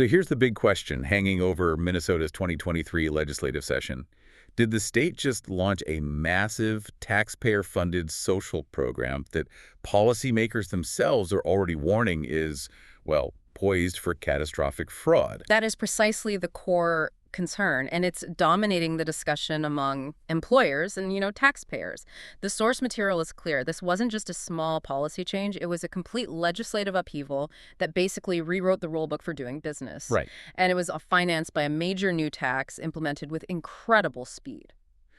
So here's the big question hanging over Minnesota's 2023 legislative session. Did the state just launch a massive taxpayer-funded social program that policymakers themselves are already warning is, well, poised for catastrophic fraud? That is precisely the core concern, and it's dominating the discussion among employers and, taxpayers. The source material is clear. This wasn't just a small policy change. It was a complete legislative upheaval that basically rewrote the rulebook for doing business. Right. And it was financed by a major new tax implemented with incredible speed.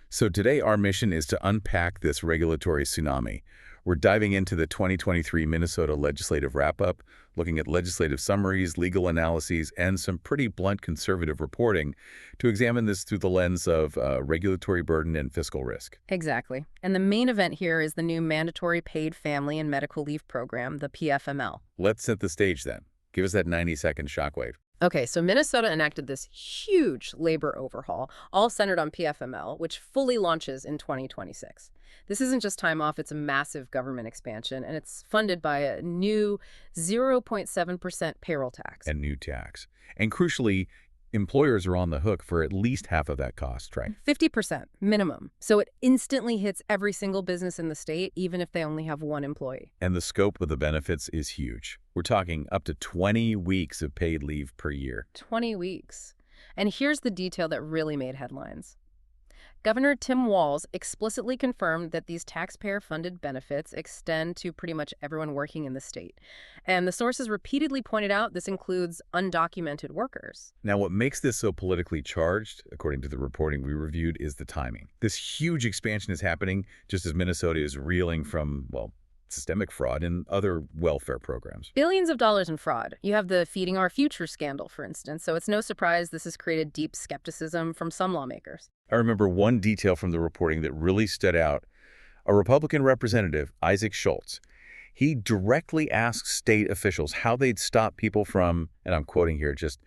So today our mission is to unpack this regulatory tsunami. We're diving into the 2023 Minnesota legislative wrap-up, looking at legislative summaries, legal analyses, and some pretty blunt conservative reporting to examine this through the lens of regulatory burden and fiscal risk. Exactly. And the main event here is the new mandatory paid family and medical leave program, the PFML. Let's set the stage then. Give us that 90-second shockwave. Okay, so Minnesota enacted this huge labor overhaul, all centered on PFML, which fully launches in 2026. This isn't just time off, it's a massive government expansion, and it's funded by a new 0.7% payroll tax. And new tax. And crucially, employers are on the hook for at least half of that cost, right? 50% minimum. So it instantly hits every single business in the state, even if they only have one employee. And the scope of the benefits is huge. We're talking up to 20 weeks of paid leave per year. 20 weeks. And here's the detail that really made headlines. Governor Tim Walz explicitly confirmed that these taxpayer-funded benefits extend to pretty much everyone working in the state. And the sources repeatedly pointed out this includes undocumented workers. Now, what makes this so politically charged, according to the reporting we reviewed, is the timing. This huge expansion is happening just as Minnesota is reeling from, well, systemic fraud and other welfare programs. Billions of dollars in fraud. You have the Feeding Our Future scandal, for instance, so it's no surprise this has created deep skepticism from some lawmakers. I remember one detail from the reporting that really stood out. A Republican representative, Isaac Schultz, he directly asked state officials how they'd stop people from, and I'm quoting here, just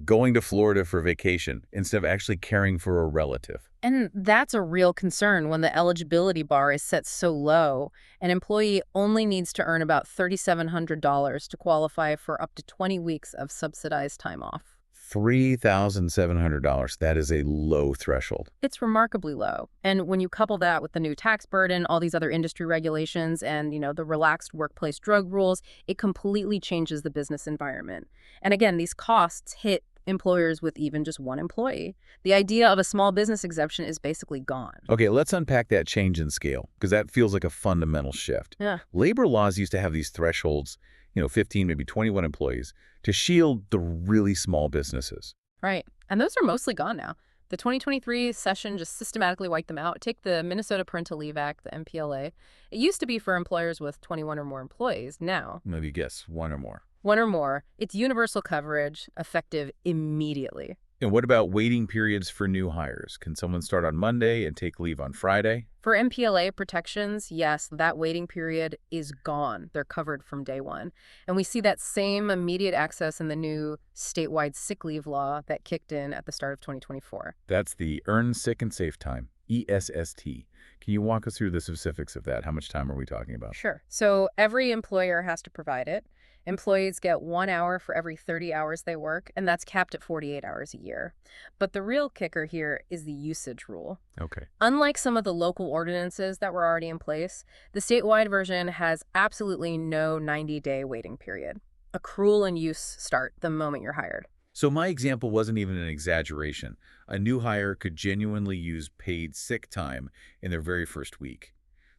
going to Florida for vacation instead of actually caring for a relative. And that's a real concern when the eligibility bar is set so low. An employee only needs to earn about $3,700 to qualify for up to 20 weeks of subsidized time off. $3,700. That is a low threshold. It's remarkably low. And when you couple that with the new tax burden, all these other industry regulations, and, the relaxed workplace drug rules, it completely changes the business environment. And again, these costs hit employers with even just one employee. The idea of a small business exemption is basically gone. Okay, let's unpack that change in scale, because that feels like a fundamental shift. Yeah. Labor laws used to have these thresholds, 15, maybe 21 employees, to shield the really small businesses. Right. And those are mostly gone now. The 2023 session just systematically wiped them out. Take the Minnesota Parental Leave Act, the MPLA. It used to be for employers with 21 or more employees. Now, Maybe guess one or more. one or more. It's universal coverage, effective immediately. And what about waiting periods for new hires? Can someone start on Monday and take leave on Friday? For MPLA protections, yes, that waiting period is gone. They're covered from day one. And we see that same immediate access in the new statewide sick leave law that kicked in at the start of 2024. That's the Earn Sick and Safe Time, ESST. Can you walk us through the specifics of that? How much time are we talking about? Sure. So every employer has to provide it. Employees get 1 hour for every 30 hours they work, and that's capped at 48 hours a year. But the real kicker here is the usage rule. Okay. Unlike some of the local ordinances that were already in place, the statewide version has absolutely no 90-day waiting period. Accrual and use start the moment you're hired. So my example wasn't even an exaggeration. A new hire could genuinely use paid sick time in their very first week.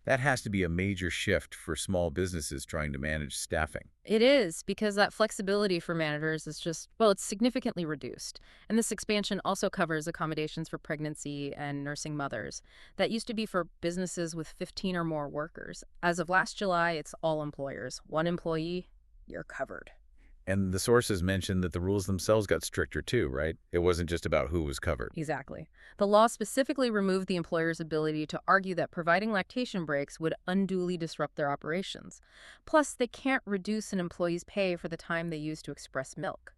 That has to be a major shift for small businesses trying to manage staffing. It is, because that flexibility for managers is it's significantly reduced. And this expansion also covers accommodations for pregnancy and nursing mothers. That used to be for businesses with 15 or more workers. As of last July, it's all employers. One employee, you're covered. And the sources mentioned that the rules themselves got stricter too, right? It wasn't just about who was covered. Exactly. The law specifically removed the employer's ability to argue that providing lactation breaks would unduly disrupt their operations. Plus, they can't reduce an employee's pay for the time they use to express milk.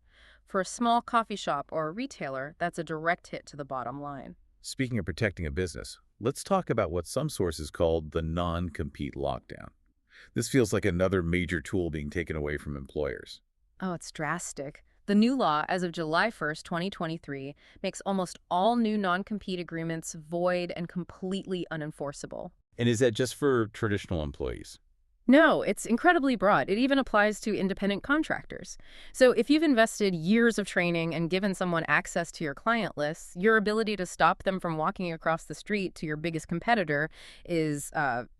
For a small coffee shop or a retailer, that's a direct hit to the bottom line. Speaking of protecting a business, let's talk about what some sources called the non-compete lockdown. This feels like another major tool being taken away from employers. Oh, it's drastic. The new law, as of July 1st, 2023, makes almost all new non-compete agreements void and completely unenforceable. And is that just for traditional employees? No, it's incredibly broad. It even applies to independent contractors. So if you've invested years of training and given someone access to your client lists, your ability to stop them from walking across the street to your biggest competitor is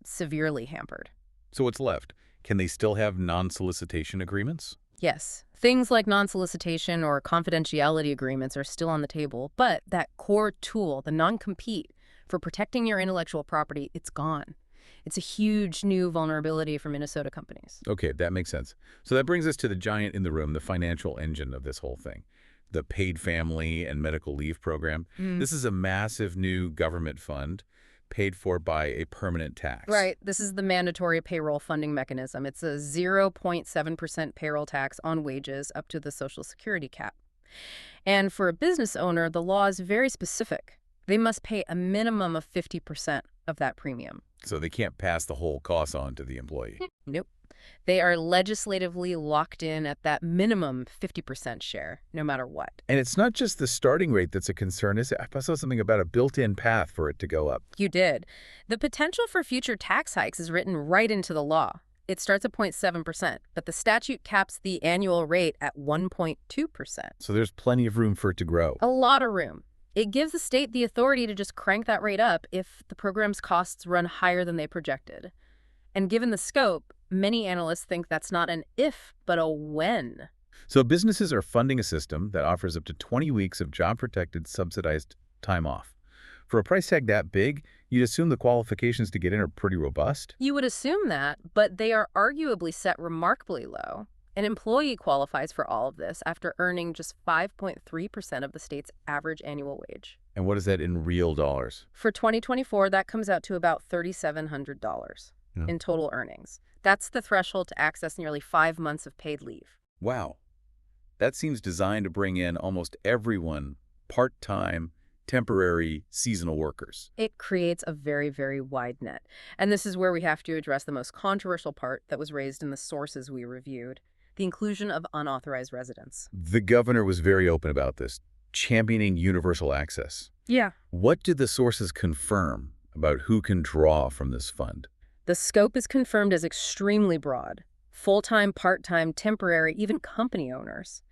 severely hampered. So what's left? Can they still have non-solicitation agreements? Yes, things like non-solicitation or confidentiality agreements are still on the table, but that core tool, the non-compete, for protecting your intellectual property, it's gone. It's a huge new vulnerability for Minnesota companies. Okay, that makes sense. So that brings us to the giant in the room, the financial engine of this whole thing, the paid family and medical leave program. This is a massive new government fund paid for by a permanent tax. Right. This is the mandatory payroll funding mechanism. It's a 0.7% payroll tax on wages up to the Social Security cap. And for a business owner, the law is very specific. They must pay a minimum of 50% of that premium. So they can't pass the whole cost on to the employee. Nope. They are legislatively locked in at that minimum 50% share, no matter what. And it's not just the starting rate that's a concern, is it? I saw something about a built-in path for it to go up. You did. The potential for future tax hikes is written right into the law. It starts at 0.7%, but the statute caps the annual rate at 1.2%. So there's plenty of room for it to grow. A lot of room. It gives the state the authority to just crank that rate up if the program's costs run higher than they projected. And given the scope, many analysts think that's not an if, but a when. So businesses are funding a system that offers up to 20 weeks of job-protected, subsidized time off. For a price tag that big, you'd assume the qualifications to get in are pretty robust. You would assume that, but they are arguably set remarkably low. An employee qualifies for all of this after earning just 5.3% of the state's average annual wage. And what is that in real dollars? For 2024, that comes out to about $3,700 in total earnings. That's the threshold to access nearly 5 months of paid leave. Wow. That seems designed to bring in almost everyone, part-time, temporary, seasonal workers. It creates a very, very wide net. And this is where we have to address the most controversial part that was raised in the sources we reviewed, the inclusion of unauthorized residents. The governor was very open about this, championing universal access. Yeah. What did the sources confirm about who can draw from this fund? The scope is confirmed as extremely broad. Full-time, part-time, temporary, even company owners.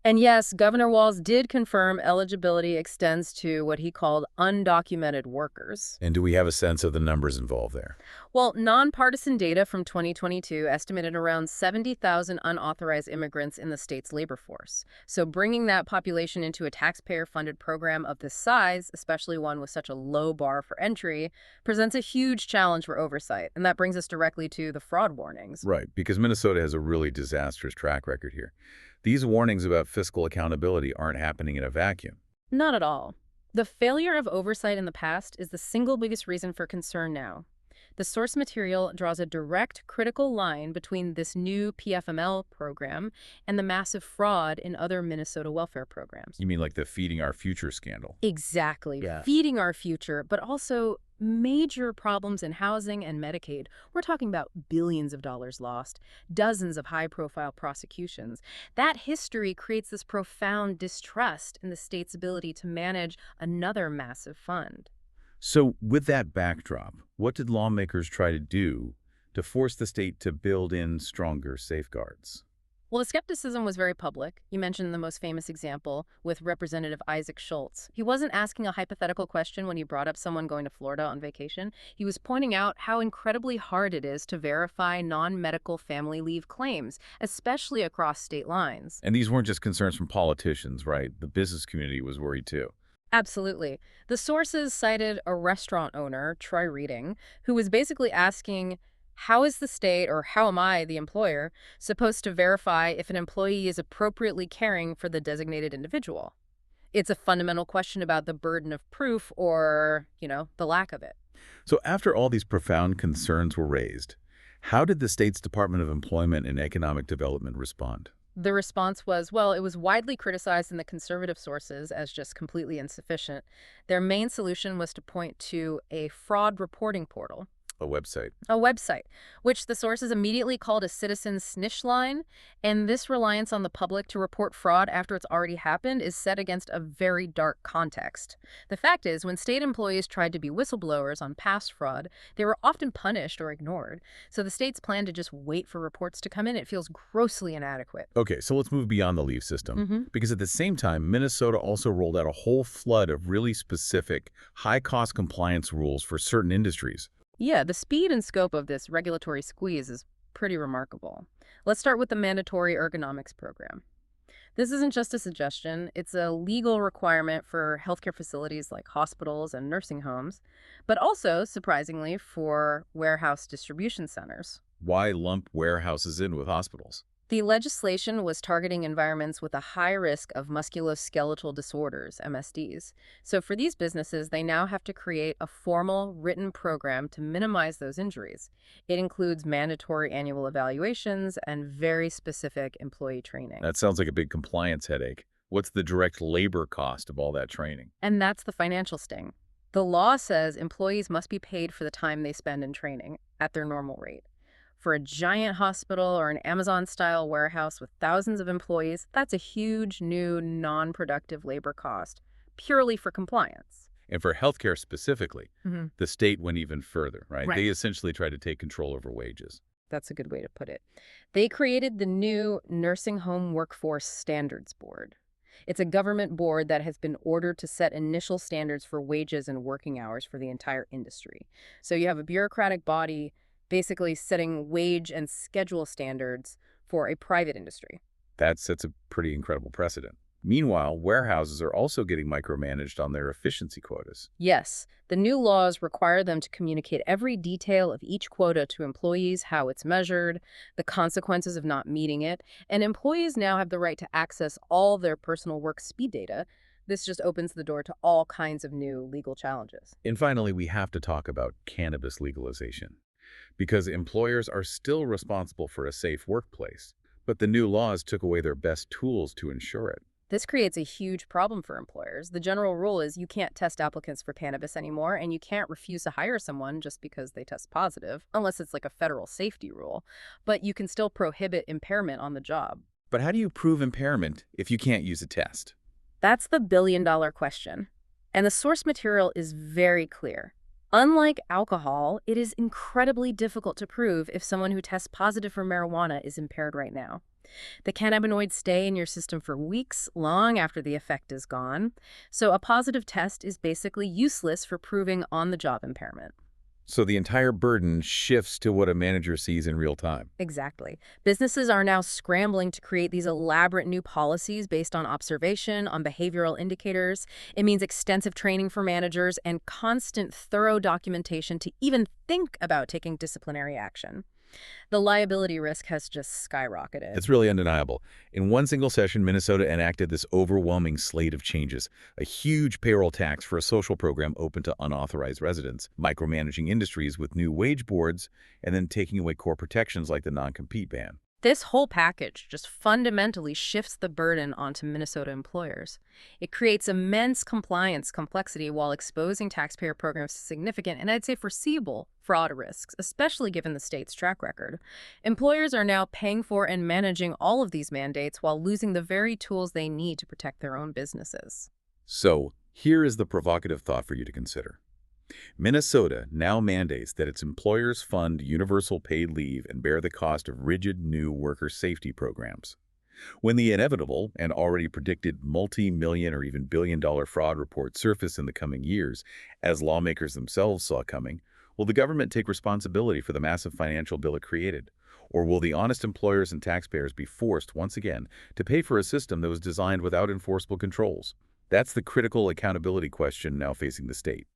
And yes, Governor Walz did confirm eligibility extends to what he called undocumented workers. And do we have a sense of the numbers involved there? Well, nonpartisan data from 2022 estimated around 70,000 unauthorized immigrants in the state's labor force. So bringing that population into a taxpayer-funded program of this size, especially one with such a low bar for entry, presents a huge challenge for oversight. And that brings us directly to the fraud warnings. Right, because Minnesota has a really disastrous track record here. These warnings about fiscal accountability aren't happening in a vacuum. Not at all. The failure of oversight in the past is the single biggest reason for concern now. The source material draws a direct critical line between this new PFML program and the massive fraud in other Minnesota welfare programs. You mean like the Feeding Our Future scandal? Exactly. Yeah. Feeding our future, but also major problems in housing and Medicaid. We're talking about billions of dollars lost, dozens of high-profile prosecutions. That history creates this profound distrust in the state's ability to manage another massive fund. So with that backdrop, what did lawmakers try to do to force the state to build in stronger safeguards? Well, the skepticism was very public. You mentioned the most famous example with Representative Isaac Schultz. He wasn't asking a hypothetical question when he brought up someone going to Florida on vacation. He was pointing out how incredibly hard it is to verify non-medical family leave claims, especially across state lines. And these weren't just concerns from politicians, right? The business community was worried too. Absolutely. The sources cited a restaurant owner, Troy Reading, who was basically asking, how is the state, or how am I, the employer, supposed to verify if an employee is appropriately caring for the designated individual? It's a fundamental question about the burden of proof or, the lack of it. So after all these profound concerns were raised, how did the state's Department of Employment and Economic Development respond? The response was, well, it was widely criticized in the conservative sources as just completely insufficient. Their main solution was to point to a fraud reporting portal. A website. A website, which the source is immediately called a citizen snitch line, and this reliance on the public to report fraud after it's already happened is set against a very dark context. The fact is, when state employees tried to be whistleblowers on past fraud, they were often punished or ignored. So the state's plan to just wait for reports to come in, it feels grossly inadequate. Okay, so let's move beyond the leave system. Because at the same time, Minnesota also rolled out a whole flood of really specific, high-cost compliance rules for certain industries. Yeah, the speed and scope of this regulatory squeeze is pretty remarkable. Let's start with the mandatory ergonomics program. This isn't just a suggestion, it's a legal requirement for healthcare facilities like hospitals and nursing homes, but also, surprisingly, for warehouse distribution centers. Why lump warehouses in with hospitals? The legislation was targeting environments with a high risk of musculoskeletal disorders, MSDs. So for these businesses, they now have to create a formal, written program to minimize those injuries. It includes mandatory annual evaluations and very specific employee training. That sounds like a big compliance headache. What's the direct labor cost of all that training? And that's the financial sting. The law says employees must be paid for the time they spend in training at their normal rate. For a giant hospital or an Amazon-style warehouse with thousands of employees, that's a huge, new, non-productive labor cost, purely for compliance. And for healthcare specifically, the state went even further, right? Right. They essentially tried to take control over wages. That's a good way to put it. They created the new Nursing Home Workforce Standards Board. It's a government board that has been ordered to set initial standards for wages and working hours for the entire industry. So you have a bureaucratic body basically setting wage and schedule standards for a private industry. That sets a pretty incredible precedent. Meanwhile, warehouses are also getting micromanaged on their efficiency quotas. Yes, the new laws require them to communicate every detail of each quota to employees, how it's measured, the consequences of not meeting it, and employees now have the right to access all their personal work speed data. This just opens the door to all kinds of new legal challenges. And finally, we have to talk about cannabis legalization. Because employers are still responsible for a safe workplace, but the new laws took away their best tools to ensure it. This creates a huge problem for employers. The general rule is you can't test applicants for cannabis anymore, and you can't refuse to hire someone just because they test positive, unless it's like a federal safety rule. But you can still prohibit impairment on the job. But how do you prove impairment if you can't use a test? That's the billion-dollar question. And the source material is very clear. Unlike alcohol, it is incredibly difficult to prove if someone who tests positive for marijuana is impaired right now. The cannabinoids stay in your system for weeks, long after the effect is gone. So a positive test is basically useless for proving on-the-job impairment. So the entire burden shifts to what a manager sees in real time. Exactly. Businesses are now scrambling to create these elaborate new policies based on observation, on behavioral indicators. It means extensive training for managers and constant, thorough documentation to even think about taking disciplinary action. The liability risk has just skyrocketed. It's really undeniable. In one single session, Minnesota enacted this overwhelming slate of changes. A huge payroll tax for a social program open to unauthorized residents, micromanaging industries with new wage boards, and then taking away core protections like the non-compete ban. This whole package just fundamentally shifts the burden onto Minnesota employers. It creates immense compliance complexity while exposing taxpayer programs to significant, and I'd say foreseeable, fraud risks, especially given the state's track record. Employers are now paying for and managing all of these mandates while losing the very tools they need to protect their own businesses. So, here is the provocative thought for you to consider. Minnesota now mandates that its employers fund universal paid leave and bear the cost of rigid new worker safety programs. When the inevitable and already predicted multi-million or even billion-dollar fraud reports surface in the coming years, as lawmakers themselves saw coming, will the government take responsibility for the massive financial bill it created? Or will the honest employers and taxpayers be forced, once again, to pay for a system that was designed without enforceable controls? That's the critical accountability question now facing the state.